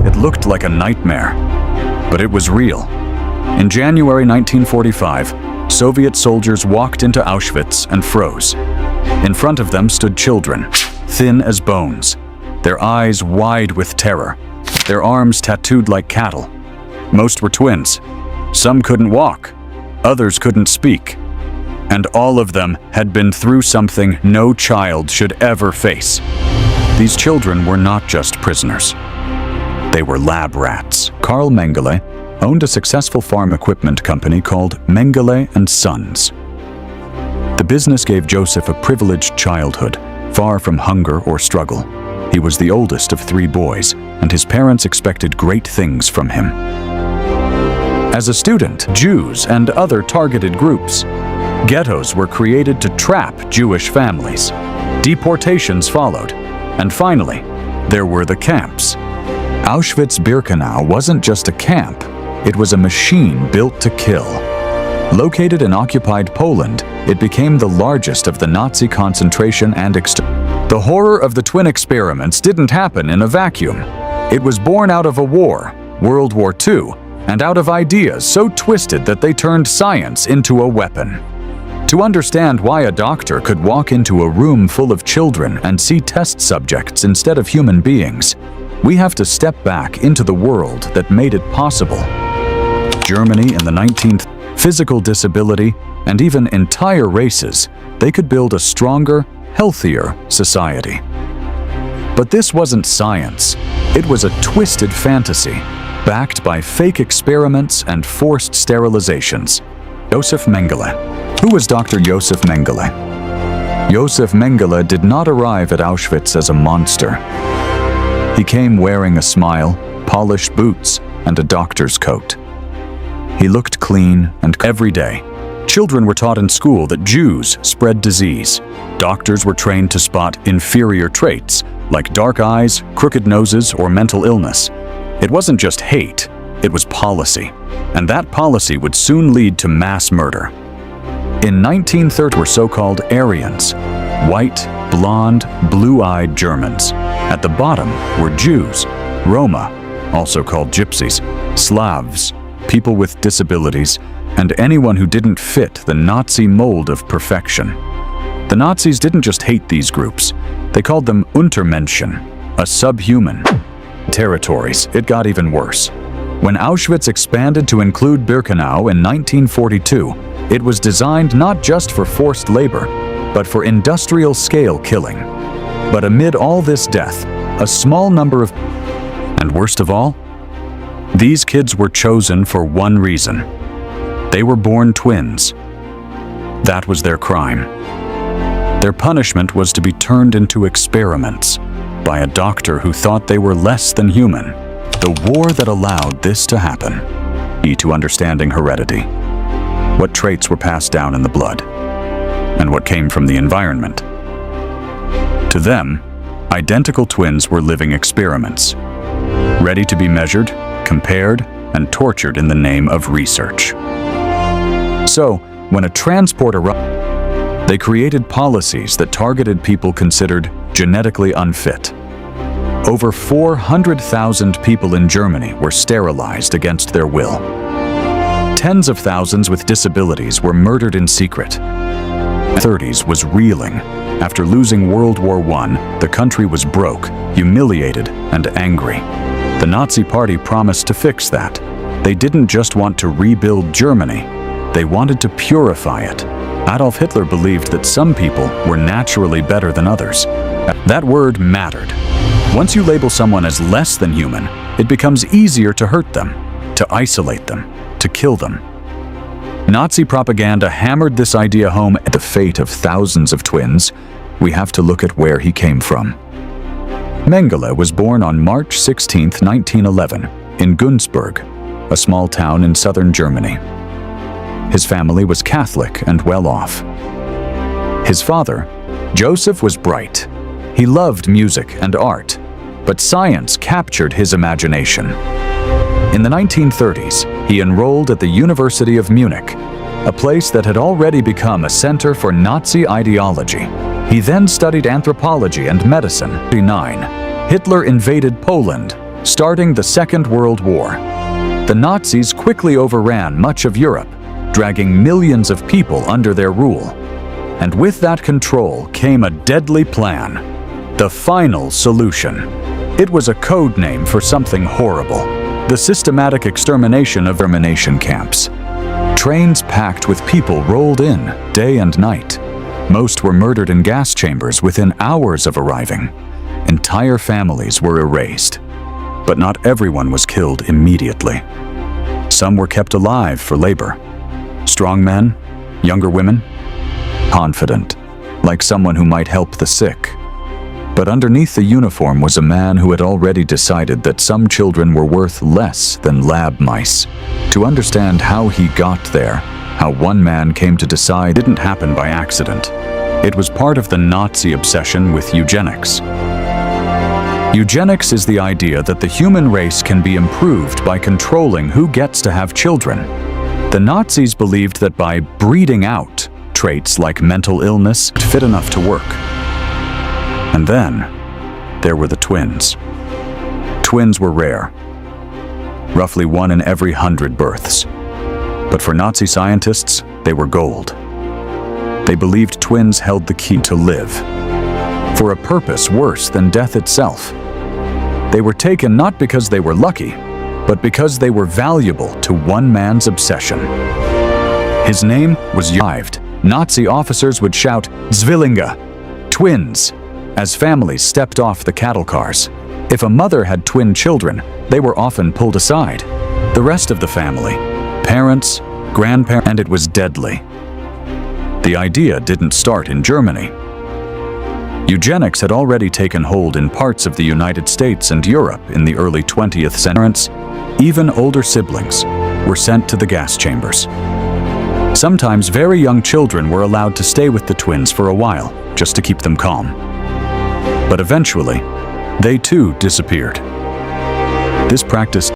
It looked like a nightmare, but it was real. In January 1945, Soviet soldiers walked into Auschwitz and froze. In front of them stood children, thin as bones, their eyes wide with terror, their arms tattooed like cattle. Most were twins. Some couldn't walk, others couldn't speak, and all of them had been through something no child should ever face. These children were not just prisoners. They were lab rats. Carl Mengele owned a successful farm equipment company called Mengele & Sons. The business gave Josef a privileged childhood, far from hunger or struggle. He was the oldest of 3 boys, and his parents expected great things from him. As a student, Jews and other targeted groups, ghettos were created to trap Jewish families. Deportations followed, and finally, there were the camps. Auschwitz-Birkenau wasn't just a camp, it was a machine built to kill. Located in occupied Poland, it became the largest of the Nazi concentration and extermination. The horror of the twin experiments didn't happen in a vacuum. It was born out of a war, World War II, and out of ideas so twisted that they turned science into a weapon. To understand why a doctor could walk into a room full of children and see test subjects instead of human beings, we have to step back into the world that made it possible. Germany in the 19th, physical disability, and even entire races, they could build a stronger, healthier society. But this wasn't science. It was a twisted fantasy, backed by fake experiments and forced sterilizations. Josef Mengele. Who was Dr. Josef Mengele? Josef Mengele did not arrive at Auschwitz as a monster. He came wearing a smile, polished boots, and a doctor's coat. He looked clean, and every day, children were taught in school that Jews spread disease. Doctors were trained to spot inferior traits, like dark eyes, crooked noses, or mental illness. It wasn't just hate, it was policy. And that policy would soon lead to mass murder. In 1930 were so-called Aryans, white, blonde, blue-eyed Germans. At the bottom were Jews, Roma, also called Gypsies, Slavs, people with disabilities, and anyone who didn't fit the Nazi mold of perfection. The Nazis didn't just hate these groups, they called them Untermenschen, a subhuman. Territories, it got even worse. When Auschwitz expanded to include Birkenau in 1942, it was designed not just for forced labor, but for industrial-scale killing. But amid all this death, a small number of... And worst of all, these kids were chosen for one reason. They were born twins. That was their crime. Their punishment was to be turned into experiments by a doctor who thought they were less than human. The war that allowed this to happen. Key to understanding heredity. What traits were passed down in the blood, and what came from the environment. To them, identical twins were living experiments, ready to be measured, compared, and tortured in the name of research. So, when a transport arrived, they created policies that targeted people considered genetically unfit. Over 400,000 people in Germany were sterilized against their will. Tens of thousands with disabilities were murdered in secret. The 30s was reeling. After losing World War I, the country was broke, humiliated, and angry. The Nazi Party promised to fix that. They didn't just want to rebuild Germany, they wanted to purify it. Adolf Hitler believed that some people were naturally better than others. That word mattered. Once you label someone as less than human, it becomes easier to hurt them, to isolate them, to kill them. Nazi propaganda hammered this idea home. At the fate of thousands of twins, we have to look at where he came from. Mengele was born on March 16, 1911, in Günzburg, a small town in southern Germany. His family was Catholic and well-off. His father, Joseph, was bright. He loved music and art, but science captured his imagination. In the 1930s, he enrolled at the University of Munich, a place that had already become a center for Nazi ideology. He then studied anthropology and medicine. In 1939, Hitler invaded Poland, starting the Second World War. The Nazis quickly overran much of Europe, dragging millions of people under their rule. And with that control came a deadly plan, the final solution. It was a code name for something horrible, the systematic extermination of extermination camps. Trains packed with people rolled in, day and night. Most were murdered in gas chambers within hours of arriving. Entire families were erased. But not everyone was killed immediately. Some were kept alive for labor. Strong men, younger women, confident, like someone who might help the sick. But underneath the uniform was a man who had already decided that some children were worth less than lab mice. To understand how he got there, how one man came to decide, didn't happen by accident. It was part of the Nazi obsession with eugenics. Eugenics is the idea that the human race can be improved by controlling who gets to have children. The Nazis believed that by breeding out traits like mental illness fit enough to work. And then, there were the twins. Twins were rare, roughly 1 in every 100 births. But for Nazi scientists, they were gold. They believed twins held the key to live, for a purpose worse than death itself. They were taken not because they were lucky, but because they were valuable to one man's obsession. His name was Josef. Nazi officers would shout, "Zwillinge," twins, as families stepped off the cattle cars. If a mother had twin children, they were often pulled aside. The rest of the family, parents, grandparents, and it was deadly. The idea didn't start in Germany. Eugenics had already taken hold in parts of the United States and Europe in the early 20th century. Even older siblings were sent to the gas chambers. Sometimes very young children were allowed to stay with the twins for a while, just to keep them calm. But eventually, they too disappeared. This practice